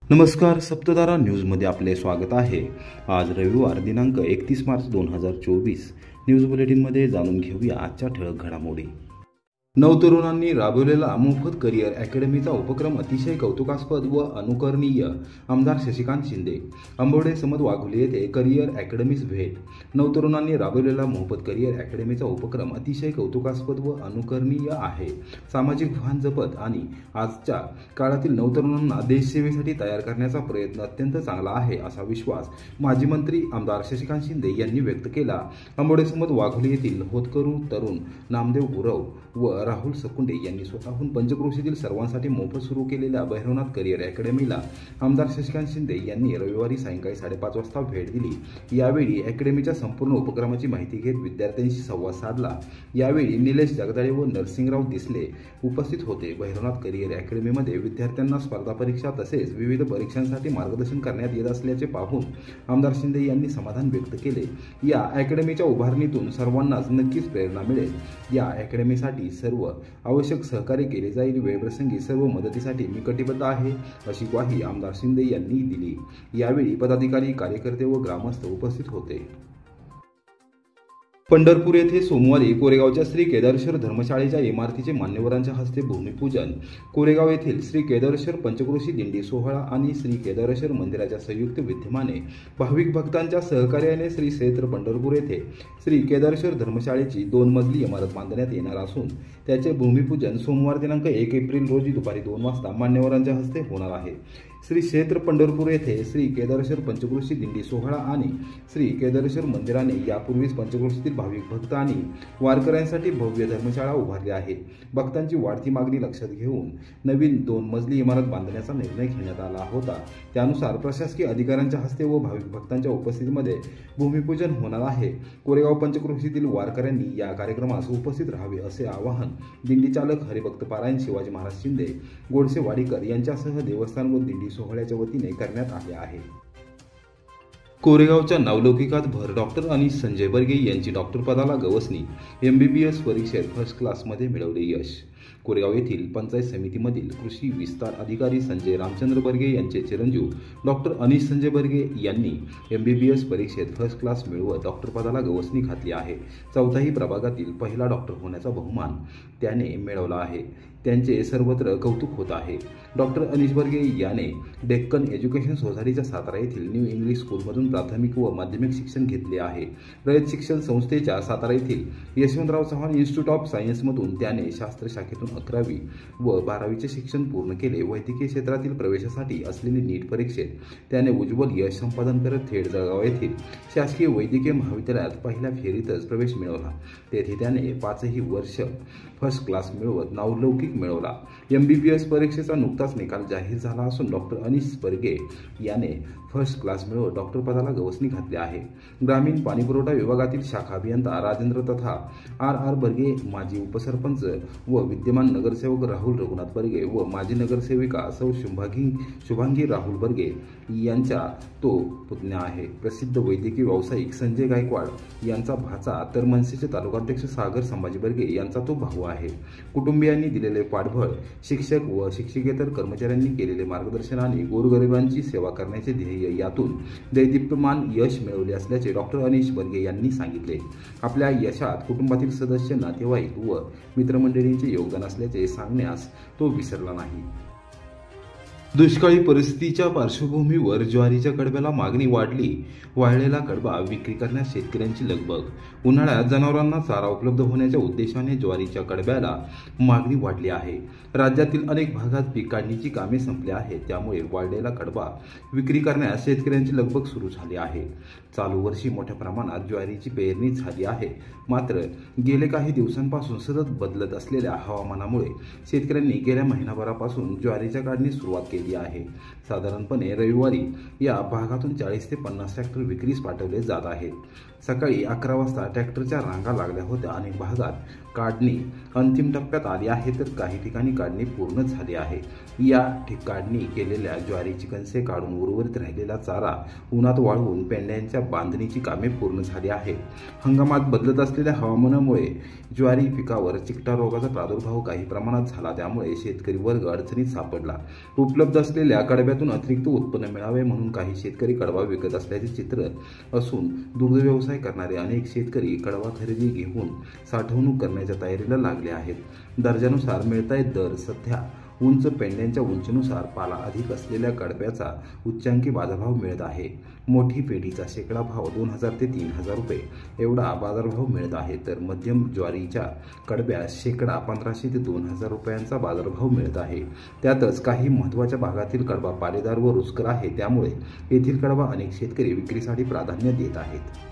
नमस्कार, सप्तधारा न्यूजमध्ये आपले स्वागत आहे। आज रविवार दिनांक 31 मार्च 2024 न्यूज बुलेटिनमध्ये जाणून घेऊया आजच्या ठळक घडामोडी। नवतरुणांनी राबवलेला मोफत करिअर अकॅडमीचा उपक्रम अतिशय कौतुकास्पद व अनुकरणीय। आमदार शशिकांत शिंदे। अंबवडे समद वाघोली येथे करिअर अकॅडमीस भेट। नवतरुणांनी राबवलेला मोफत करिअर अकॅडमीचा उपक्रम अतिशय कौतुकास्पद व अनुकरणीय आहे। सामाजिक भान जपत आणि आजच्या काळातील नवतरुणांना देशसेवेसाठी तयार करण्याचा प्रयत्न अत्यंत चांगला आहे, असा विश्वास माजी मंत्री आमदार शशिकांत शिंदे यांनी व्यक्त केला। अंबवडे समद वाघोली येथील होतकरू तरुण नामदेव गुरव व राहुल सकुंडे यांनी स्वतःहून पंचक्रोशीतील सर्वांसाठी मोफत सुरू केलेल्या भैरवनाथ करिअर अकॅडमीला आमदार शशिकांत शिंदे यांनी रविवारी सायंकाळी 5:30 वाजता भेट दिली। यावेळी अकॅडमीच्या संपूर्ण उपक्रमाची माहिती घेत विद्यार्थ्यांशी संवाद साधला। यावेळी निलेश जगदाळे व नरसिंगराव दिसले उपस्थित होते। भैरवनाथ करिअर अकॅडमीमध्ये विद्यार्थ्यांना स्पर्धा परीक्षा तसेच विविध परीक्षांसाठी मार्गदर्शन करण्यात येत असल्याचे पाहून आमदार शिंदे यांनी समाधान व्यक्त केले। या अकॅडमीच्या उभारणीतून सर्वांनाच नक्कीच प्रेरणा मिळेल। या अकॅडमीसाठी सर्व आवश्यक सहकार्य केले जाईल। वेळप्रसंगी सर्व मदतीसाठी मी कटिबद्ध आहे, अशी ग्वाही आमदार शिंदे यांनी दिली। यावेळी पदाधिकारी, कार्यकर्ते व ग्रामस्थ उपस्थित होते। पंढरपूर येथे सोमवारी कोरेगावच्या श्री केदारेश्वर धर्मशाळेच्या इमारतीचे मान्यवरांच्या हस्ते भूमिपूजन। कोरेगाव येथील श्री केदारेश्वर पंचक्रोशी दिंडी सोहळा आणि श्री केदारेश्वर मंदिराच्या संयुक्त विद्यमाने भाविक भक्तांच्या सहकार्याने श्री क्षेत्र पंढरपूर येथे श्री केदारेश्वर धर्मशाळेची 2 मजली इमारत बांधण्यात येणार असून त्याचे भूमिपूजन सोमवार दिनांक 1 एप्रिल रोजी दुपारी 2 वाजता मान्यवरांच्या हस्ते होणार आहे। श्री क्षेत्र पंढरपूर येथे श्री केदारेश्वर पंचक्रोशी दिंडी सोहळा आणि श्री केदारेश्वर मंदिराने यापूर्वीच पंचक्रोशीतील भाविक भक्त आणि वारकऱ्यांसाठी भव्य धर्मशाळा उभारली आहे। भक्तांची वाढती मागणी लक्षात घेऊन नवीन 2 मजली इमारत बांधण्याचा निर्णय घेण्यात आला होता। त्यानुसार प्रशासकीय अधिकाऱ्यांच्या हस्ते व भाविक भक्तांच्या उपस्थितीमध्ये भूमिपूजन होणार आहे। कोरेगाव पंचक्रोशीतील वारकऱ्यांनी या कार्यक्रमास उपस्थित राहावे असे आवाहन दिंडी चालक हरिभक्त पारायण शिवाजी महाराज शिंदे गोडसे वाडीकर यांच्यासह देवस्थान व दिंडी सोहळ्याच्या वतीने करण्यात आले आहे। कोरेगावच्या नावलौकिकात भर। डॉक्टर अनिश संजय बर्गे यांची डॉक्टर पदाला गवसणी। MBBS परीक्षेत फर्स्ट क्लासमध्ये मिळवले यश। कोरेगाव येथील पंचायत समितीमधील कृषी विस्तार अधिकारी संजय रामचंद्र बर्गे यांचे चिरंजीव डॉक्टर अनिश संजय बर्गे यांनी MBBS परीक्षेत फर्स्ट क्लास मिळवत डॉक्टर पदाला गवसणी घातली आहे। 4थाही प्रभागातील पहिला डॉक्टर होण्याचा बहुमान त्याने मिळवला आहे। त्यांचे सर्वत्र कौतुक होत आहे। डॉक्टर अनिश बर्गे याने डेक्कन एज्युकेशन सोसायटीच्या सातारा येथील न्यू इंग्लिश स्कूलमधून प्राथमिक व माध्यमिक शिक्षण घेतले आहे। रयत शिक्षण संस्थेच्या सातारा येथील यशवंतराव चव्हाण इन्स्टिट्यूट ऑफ सायन्समधून त्याने शास्त्र शाखेतून 11वी व 12वीचे शिक्षण पूर्ण केले। वैद्यकीय क्षेत्रातील प्रवेशासाठी असलेली नीट परीक्षेत त्याने उज्ज्वल यश संपादन करत थेट जळगाव येथील शासकीय वैद्यकीय महाविद्यालयात पहिल्या फेरीतच प्रवेश मिळवला। तेथे त्याने 5ही वर्ष फर्स्ट क्लास मिळवत नावलौकिक मिळवला। MBBS परीक्षेचा नुकताच निकाल जाहीर झाला असून डॉक्टर अनिश बर्गे याने फर्स्ट क्लास मिळवत डॉक्टर पदाला गवसणी घातली आहे। ग्रामीण पाणीपुरवठा विभागातील शाखा अभियंता राजेंद्र तथा RR बर्गे, माजी उपसरपंच व विद्यमान नगरसेवक राहुल रघुनाथ बर्गे व माजी नगरसेविका सौ शुभांगी राहुल बर्गे यांचा तो पुतण्या आहे। प्रसिद्ध वैद्यकीय व्यावसायिक संजय गायकवाड यांचा भाचा तर मनसेचे तालुकाध्यक्ष सागर संभाजी बर्गे यांचा तो भाऊ आहे। कुटुंबियांनी दिलेले पाठबळ, शिक्षक व शिक्षकेतर कर्मचाऱ्यांनी केलेले मार्गदर्शन आणि गोरगरिबांची सेवा करण्याचे ध्येय यातून दैदिप्यमान यश मिळवले असल्याचे डॉक्टर अनिश बर्गे यांनी सांगितले। आपल्या यशात कुटुंबातील सदस्य, नातेवाईक व मित्रमंडळींचे योगदान असल्याचे सांगण्यास तो विसरला नाही। दुष्काळी परिस्थितीच्या पार्श्वभूमीवर ज्वारीच्या कडब्याला मागणी वाढली। वाळलेला कडबा विक्री करण्यास शेतकऱ्यांची लगबग। उन्हाळ्यात जनावरांना चारा उपलब्ध होण्याच्या उद्देशाने ज्वारीच्या कडब्याला मागणी वाढली आहे। राज्यातील अनेक भागात पीक काढणीची कामे संपली आहेत, त्यामुळे वाळलेला कडबा विक्री करण्यास शेतकऱ्यांची लगबग सुरू झाली आहे। चालू वर्षी मोठ्या प्रमाणात ज्वारीची पेरणी झाली आहे, मात्र गेले काही दिवसांपासून सतत बदलत असलेल्या हवामानामुळे शेतकऱ्यांनी गेल्या महिनाभरापासून ज्वारीच्या काढणीस सुरुवात केली आहे। साधारणपणे रविवारी या भागातून 40 ते 50 ट्रॅक्टर विक्रीस पाठवले जात आहेत। सकाळी 11 वाजता ट्रॅक्टरच्या रांगा लागल्या होत्या. अनेक भागात काढणी अंतिम टप्प्यात आली आहे, तर काही ठिकाणी काढणी पूर्ण झाली आहे. या काढणी केलेल्या ज्वारीची कणसे काढून उर्वरित राहिलेला चारा उन्हात वाळवून पेंढ्यांच्या बांधणीची कामे पूर्ण झाली आहेत. हंगामात बदलत असलेल्या हवामानामुळे ज्वारी पिकावर चिकटा रोगाचा प्रादुर्भाव काही प्रमाणात झाला, त्यामुळे शेतकरी वर्ग अडचणीत सापडला. उपलब्ध असलेल्या कडब्यातून अतिरिक्त उत्पन्न मिळावे म्हणून काही शेतकरी कडबा विकत असल्याचे चित्र असून दुग्ध व्यवसाय करणारे अनेक शेतकरी कडबा खरेदी घेऊन साठवणूक करण्याच्या तयारीला लागले आहेत. दर्जानुसार मिळतायत दर. सध्या उंच पेंढ्यांच्या उंचीनुसार पाला अधिक असलेल्या कडब्याचा उच्चांकी बाजारभाव मिळत आहे. मोठी पेढीचा शेकडा भाव 2000 ते 3000 रुपये एवढा बाजारभाव मिळत आहे, तर मध्यम ज्वारीच्या कडब्यास शेकडा 1500 ते 2000 रुपयांचा बाजारभाव मिळत आहे. त्यातच काही महत्त्वाच्या भागातील कडबा पालेदार व रुचकर आहे, त्यामुळे येथील कडबा अनेक शेतकरी विक्रीसाठी प्राधान्य देत आहेत.